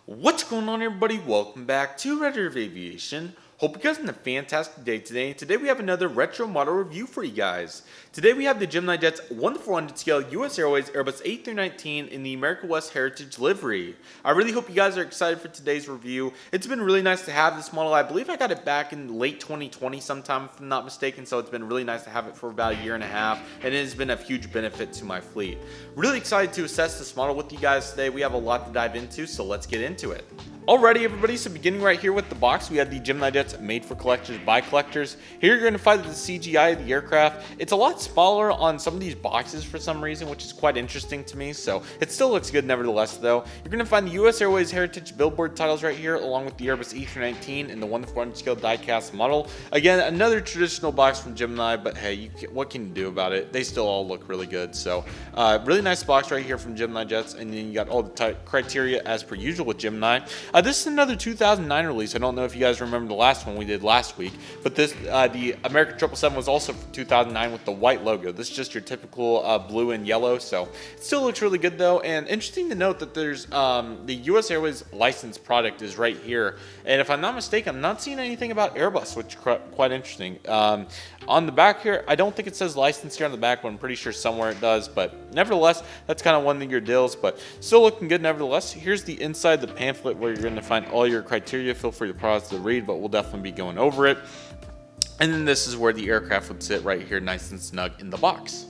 What's going on, everybody? Welcome back to Redriveraviation. Hope you guys are having a fantastic day today. Today we have another retro model review for you guys. Today we have the GeminiJets 1:400 scale US Airways Airbus A319 in the America West Heritage livery. I really hope you guys are excited for today's review. It's been really nice to have this model. I believe I got it back in late 2020 sometime, if I'm not mistaken, so it's been really nice to have it for about a year and a half, and it has been a huge benefit to my fleet. Really excited to assess this model with you guys today. We have a lot to dive into, so let's get into it. Alrighty, everybody, so beginning right here with the box, we have the GeminiJets made for collectors by collectors. Here you're going to find the CGI of the aircraft. It's a lot smaller on some of these boxes for some reason, which is quite interesting to me, so it still looks good nevertheless though. You're going to find the US Airways Heritage billboard titles right here, along with the Airbus A319 and the 1:400 scale die-cast model. Again, another traditional box from Gemini, but hey, what can you do about it? They still all look really good, so really nice box right here from GeminiJets, and then you got all the criteria as per usual with Gemini. This is another 2009 release. I don't know if you guys remember the last one we did last week, but this the American 777 was also from 2009 with the white logo. This is just your typical blue and yellow, so it still looks really good though. And interesting to note that there's the US Airways licensed product is right here, and if I'm not mistaken, I'm not seeing anything about Airbus, which is quite interesting. On the back here, I don't think it says license here on the back, but I'm pretty sure somewhere it does, but nevertheless, that's kind of one of your deals, but still looking good nevertheless. Here's the inside, the pamphlet, where you're going to find all your criteria. Feel free to pause to read, but we'll definitely be going over it. And then this is where the aircraft would sit right here, nice and snug in the box.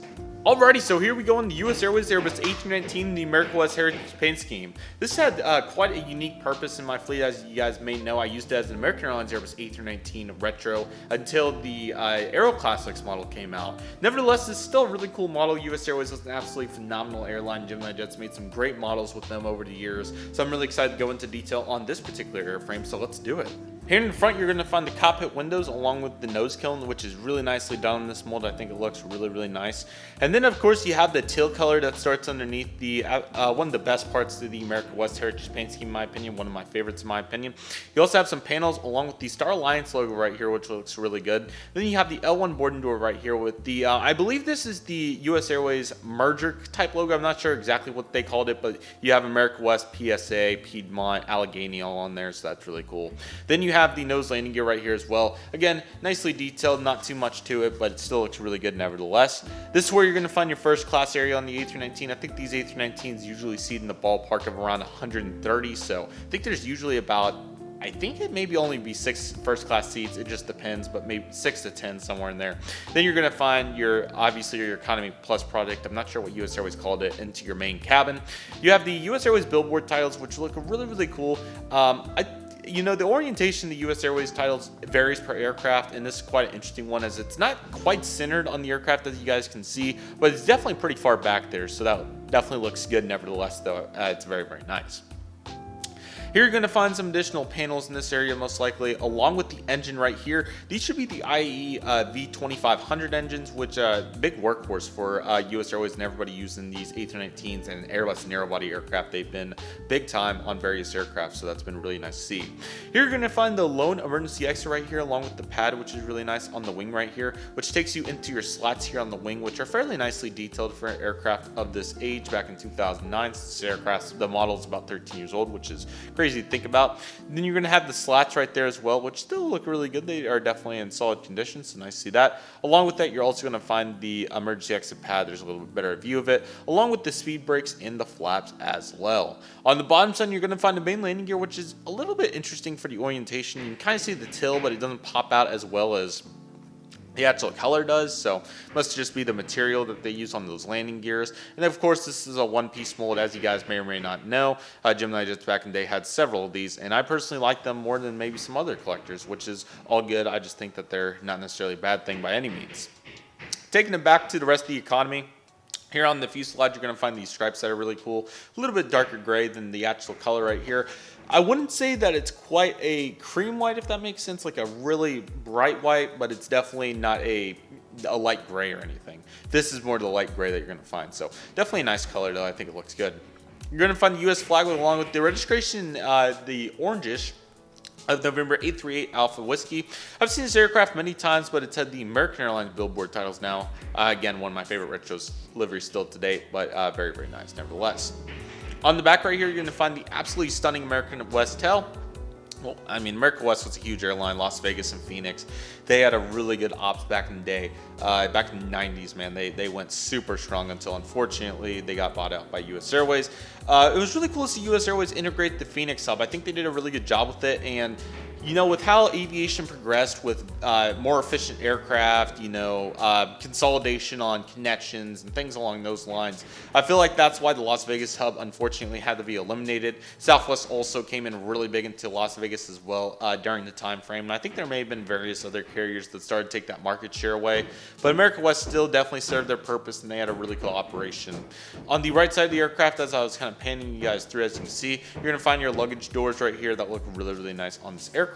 Alrighty, so here we go in the US Airways Airbus A319, the America West Heritage paint scheme. This had quite a unique purpose in my fleet, as you guys may know. I used it as an American Airlines Airbus A319 Retro until the Aero Classics model came out. Nevertheless, it's still a really cool model. US Airways was an absolutely phenomenal airline. GeminiJets made some great models with them over the years, so I'm really excited to go into detail on this particular airframe, so let's do it. Here in the front, you're going to find the cockpit windows along with the nose cone, which is really nicely done in this mold. I think it looks really nice. And then, of course, you have the teal color that starts underneath the one of the best parts of the America West Heritage paint scheme, in my opinion. One of my favorites, in my opinion. You also have some panels along with the Star Alliance logo right here, which looks really good. Then you have the L1 boarding door right here with the, I believe this is the US Airways merger type logo. I'm not sure exactly what they called it, but you have America West, PSA, Piedmont, Allegheny all on there, so that's really cool. Then you have the nose landing gear right here as well. Again, nicely detailed, not too much to it, but it still looks really good nevertheless. This is where you're going to find your first class area on the A319. I think these A319s usually seat in the ballpark of around 130, so I think there's usually about, I think it maybe only be 6 first class seats. It just depends, but maybe 6 to 10 somewhere in there. Then you're going to find obviously your economy plus product. I'm not sure what US Airways called it, into your main cabin. You have the US Airways billboard titles, which look really cool. You know, the orientation of the US Airways titles varies per aircraft, and this is quite an interesting one, as it's not quite centered on the aircraft, as you guys can see, but it's definitely pretty far back there, so that definitely looks good nevertheless, though it's very nice. Here you're going to find some additional panels in this area, most likely, along with the engine right here. These should be the IE V2500 engines, which big workhorse for US Airways and everybody using these A319s and Airbus narrow-body aircraft. They've been big time on various aircraft, so that's been really nice to see. Here you're going to find the lone emergency exit right here, along with the pad, which is really nice on the wing right here, which takes you into your slats here on the wing, which are fairly nicely detailed for an aircraft of this age back in 2009. This aircraft, the model is about 13 years old, which is crazy to think about. Then you're going to have the slats right there as well, which still look really good. They are definitely in solid condition, so nice to see that. Along with that, you're also going to find the emergency exit pad. There's a little bit better view of it, along with the speed brakes and the flaps as well. On the bottom side, you're going to find the main landing gear, which is a little bit interesting for the orientation. You can kind of see the till, but it doesn't pop out as well as the actual color does, so must just be the material that they use on those landing gears. And of course, this is a one-piece mold, as you guys may or may not know. GeminiJets back in the day had several of these, and I personally like them more than maybe some other collectors, which is all good. I just think that they're not necessarily a bad thing by any means. Taking it back to the rest of the economy, here on the fuselage, you're going to find these stripes that are really cool. A little bit darker gray than the actual color right here. I wouldn't say that it's quite a cream white, if that makes sense, like a really bright white, but it's definitely not a light gray or anything. This is more the light gray that you're going to find. So definitely a nice color, though. I think it looks good. You're going to find the US flag along with the registration, the orangish, of November 838 Alpha Whiskey. I've seen this aircraft many times, but it's had the American Airlines billboard titles now. Again, one of my favorite retros liveries still to date, but very nice nevertheless. On the back right here, you're going to find the absolutely stunning American West tail. Well, I mean, American West was a huge airline, Las Vegas and Phoenix. They had a really good ops back in the day. Back in the 90s, man, they went super strong until, unfortunately, they got bought out by US Airways. It was really cool to see US Airways integrate the Phoenix hub. I think they did a really good job with it, and you know, with how aviation progressed with more efficient aircraft, you know, consolidation on connections and things along those lines, I feel like that's why the Las Vegas hub unfortunately had to be eliminated. Southwest also came in really big into Las Vegas as well during the time frame, and I think there may have been various other carriers that started to take that market share away, but America West still definitely served their purpose, and they had a really cool operation. On the right side of the aircraft, as I was kind of panning you guys through, as you can see, you're going to find your luggage doors right here that look really, really nice on this aircraft.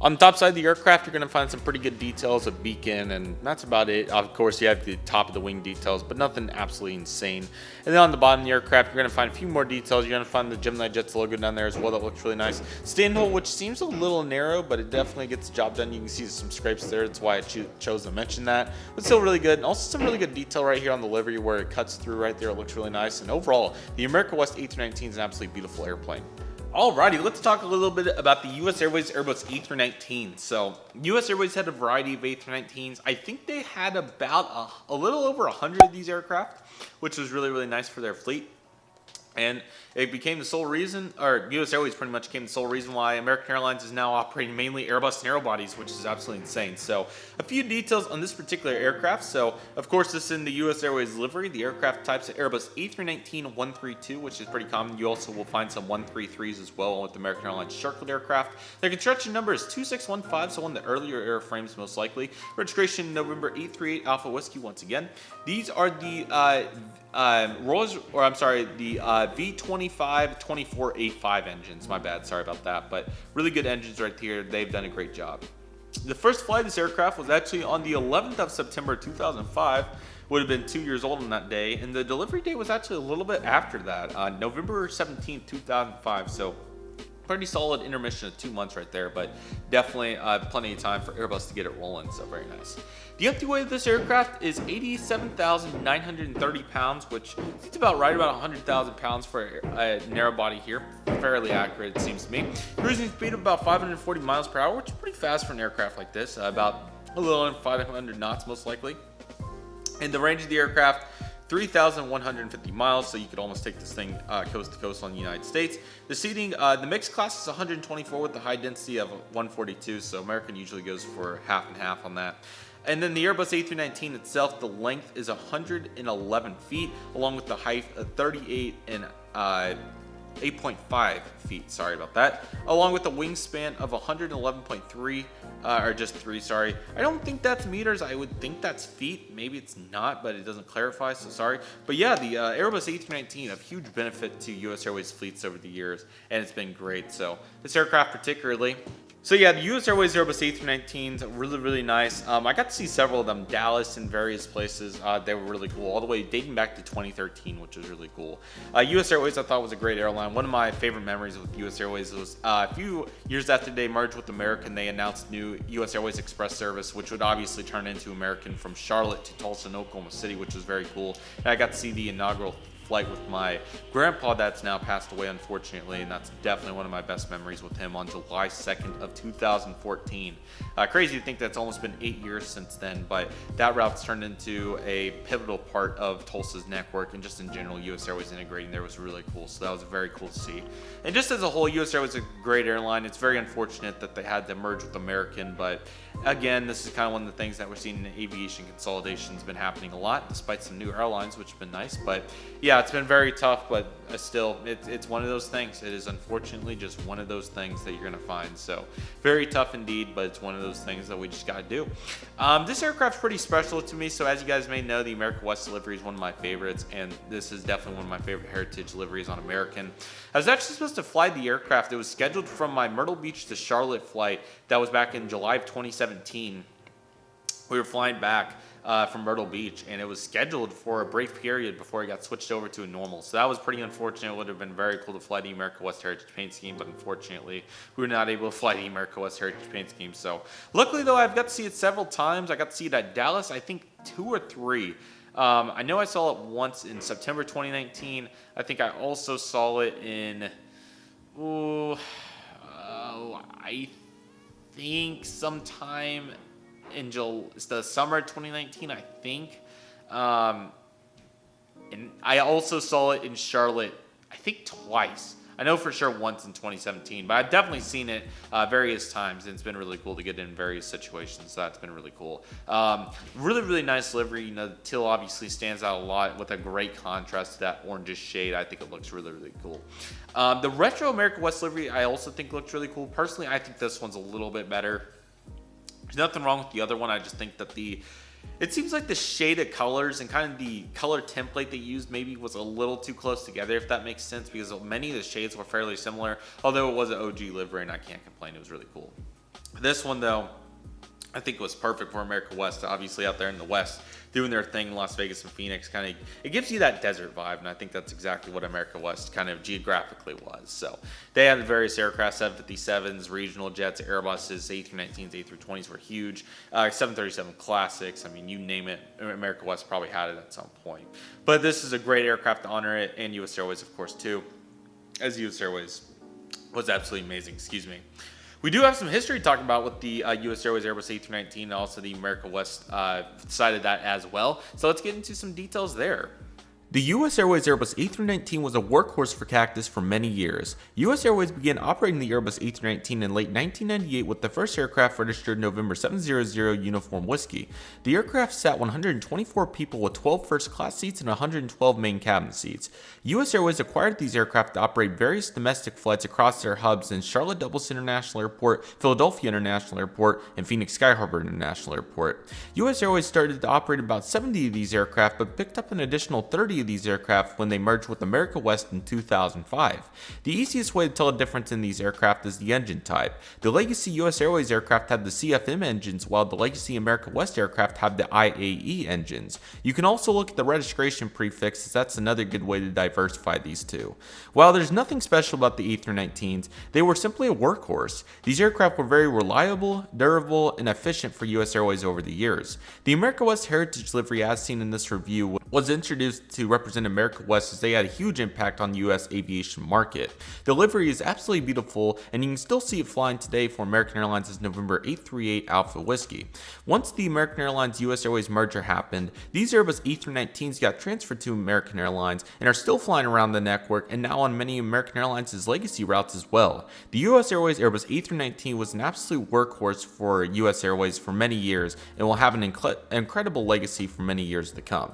On the top side of the aircraft, you're going to find some pretty good details, a beacon, and that's about it. Of course, you have the top of the wing details, but nothing absolutely insane. And then on the bottom of the aircraft, you're going to find a few more details. You're going to find the GeminiJets logo down there as well. That looks really nice. Stand hole, which seems a little narrow, but it definitely gets the job done. You can see some scrapes there. That's why I chose to mention that. But still really good. And also some really good detail right here on the livery where it cuts through right there. It looks really nice. And overall, the America West A319 is an absolutely beautiful airplane. Alrighty, let's talk a little bit about the US Airways Airbus A319. So, US Airways had a variety of A319s. I think they had about a little over 100 of these aircraft, which was really, really nice for their fleet. And it became the sole reason, or US Airways pretty much became the sole reason why American Airlines is now operating mainly Airbus narrow bodies, which is absolutely insane. So a few details on this particular aircraft. So of course this is in the US Airways livery. The aircraft type's Airbus A319-132, which is pretty common. You also will find some 133s as well with the American Airlines Shotcut aircraft. Their construction number is 2615, so one of the earlier airframes most likely. Registration November 838 Alpha Whiskey once again. These are the V25-24A5 engines. My bad, sorry about that, but really good engines right here. They've done a great job. The first flight of this aircraft was actually on the 11th of September 2005. Would have been 2 years old on that day, and the delivery date was actually a little bit after that, November 17th, 2005. So pretty solid intermission of 2 months right there, but definitely plenty of time for Airbus to get it rolling, so very nice. The empty weight of this aircraft is 87,930 pounds, which is about right about 100,000 pounds for a narrow body here. Fairly accurate, it seems to me. Cruising speed of about 540 miles per hour, which is pretty fast for an aircraft like this, about a little under 500 knots most likely. And the range of the aircraft, 3,150 miles, so you could almost take this thing coast to coast on the United States. The seating, the mixed class is 124 with the high density of 142, so American usually goes for half and half on that. And then the Airbus A319 itself, the length is 111 feet, along with the height of 38 and 8.5 feet, sorry about that, along with a wingspan of 111.3, or just 3, sorry. I don't think that's meters, I would think that's feet, maybe it's not, but it doesn't clarify, so sorry. But yeah, the Airbus A319, a huge benefit to US Airways fleets over the years, and it's been great, so this aircraft particularly. So yeah, the US Airways Airbus A319s, really, really nice. I got to see several of them, Dallas and various places. They were really cool, all the way dating back to 2013, which was really cool. US Airways I thought was a great airline. One of my favorite memories with US Airways was a few years after they merged with American, they announced new US Airways Express service, which would obviously turn into American from Charlotte to Tulsa and Oklahoma City, which was very cool. And I got to see the inaugural flight with my grandpa that's now passed away, unfortunately, and that's definitely one of my best memories with him on July 2nd of 2014. Crazy to think that's almost been 8 years since then, but that route's turned into a pivotal part of Tulsa's network, and just in general, US Airways integrating there was really cool, so that was very cool to see. And just as a whole, US Airways is a great airline. It's very unfortunate that they had to merge with American, but again, this is kind of one of the things that we're seeing in aviation consolidation has been happening a lot, despite some new airlines, which has been nice. But yeah, it's been very tough, but still, it's one of those things. It is unfortunately just one of those things that you're going to find. So very tough indeed, but it's one of those things that we just got to do. This aircraft's pretty special to me. So as you guys may know, the America West livery is one of my favorites, and this is definitely one of my favorite heritage liveries on American. I was actually supposed to fly the aircraft. It was scheduled from my Myrtle Beach to Charlotte flight. That was back in July of 2017. We were flying back from Myrtle Beach, and it was scheduled for a brief period before it got switched over to a normal. So that was pretty unfortunate. It would have been very cool to fly the America West Heritage Paint Scheme, but unfortunately, we were not able to fly the America West Heritage Paint Scheme. So luckily, though, I've got to see it several times. I got to see it at Dallas, I think 2 or 3. I know I saw it once in September 2019. I think I also saw it in, I think sometime in the summer 2019, I think. And I also saw it in Charlotte, I think twice. I know for sure once in 2017, but I've definitely seen it various times, and it's been really cool to get in various situations. So that's been really cool. Really, really nice livery. You know, the teal obviously stands out a lot with a great contrast to that orangish shade. I think it looks really, really cool. The retro America West livery I also think looks really cool. Personally, I think this one's a little bit better. There's nothing wrong with the other one. I just think that it seems like the shade of colors and kind of the color template they used maybe was a little too close together, if that makes sense, because many of the shades were fairly similar, although it was an OG livery and I can't complain. It was really cool. This one, though, I think it was perfect for America West, obviously out there in the West, doing their thing in Las Vegas and Phoenix. It gives you that desert vibe, and I think that's exactly what America West kind of geographically was. So they had various aircraft, 757s, regional jets, Airbuses, A319s, A320s were huge, 737 Classics. I mean, you name it, America West probably had it at some point. But this is a great aircraft to honor it, and US Airways, of course, too, as US Airways was absolutely amazing. Excuse me. We do have some history to talk about with the US Airways Airbus A319 and also the America West side of that as well. So let's get into some details there. The US Airways Airbus A319 was a workhorse for Cactus for many years. US Airways began operating the Airbus A319 in late 1998 with the first aircraft registered November 700 Uniform Whiskey. The aircraft sat 124 people with 12 first-class seats and 112 main cabin seats. US Airways acquired these aircraft to operate various domestic flights across their hubs in Charlotte Dulles International Airport, Philadelphia International Airport, and Phoenix Sky Harbor International Airport. US Airways started to operate about 70 of these aircraft, but picked up an additional 30 of these aircraft when they merged with America West in 2005. The easiest way to tell a difference in these aircraft is the engine type. The legacy US Airways aircraft had the CFM engines, while the legacy America West aircraft had the IAE engines. You can also look at the registration prefix, as that's another good way to diversify these two. While there's nothing special about the A319s, they were simply a workhorse. These aircraft were very reliable, durable, and efficient for US Airways over the years. The America West Heritage livery, as seen in this review, was introduced to represent America West, as they had a huge impact on the US aviation market. The livery is absolutely beautiful, and you can still see it flying today for American Airlines' November 838 Alpha Whiskey. Once the American Airlines US Airways merger happened, these Airbus A319s got transferred to American Airlines and are still flying around the network and now on many American Airlines' legacy routes as well. The US Airways Airbus A319 was an absolute workhorse for US Airways for many years and will have an incredible legacy for many years to come.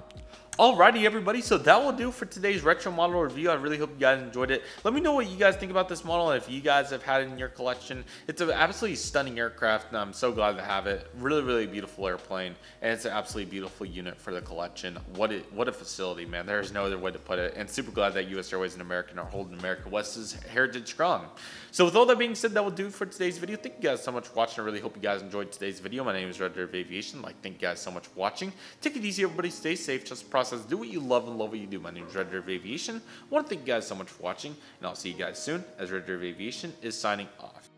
Alrighty, everybody, so that will do for today's retro model review. I really hope you guys enjoyed it. Let me know what you guys think about this model, and if you guys have had it in your collection. It's an absolutely stunning aircraft, and I'm so glad to have it. Really, really beautiful airplane, and it's an absolutely beautiful unit for the collection. What a facility, man. There's no other way to put it, and super glad that US Airways and American are holding America West's heritage strong. So with all that being said, that will do for today's video. Thank you guys so much for watching. I really hope you guys enjoyed today's video. My name is Redriveraviation. Thank you guys so much for watching. Take it easy, everybody. Stay safe. Just the process. Do what you love and love what you do. My name is Redriveraviation. I want to thank you guys so much for watching, and I'll see you guys soon as Redriveraviation is signing off.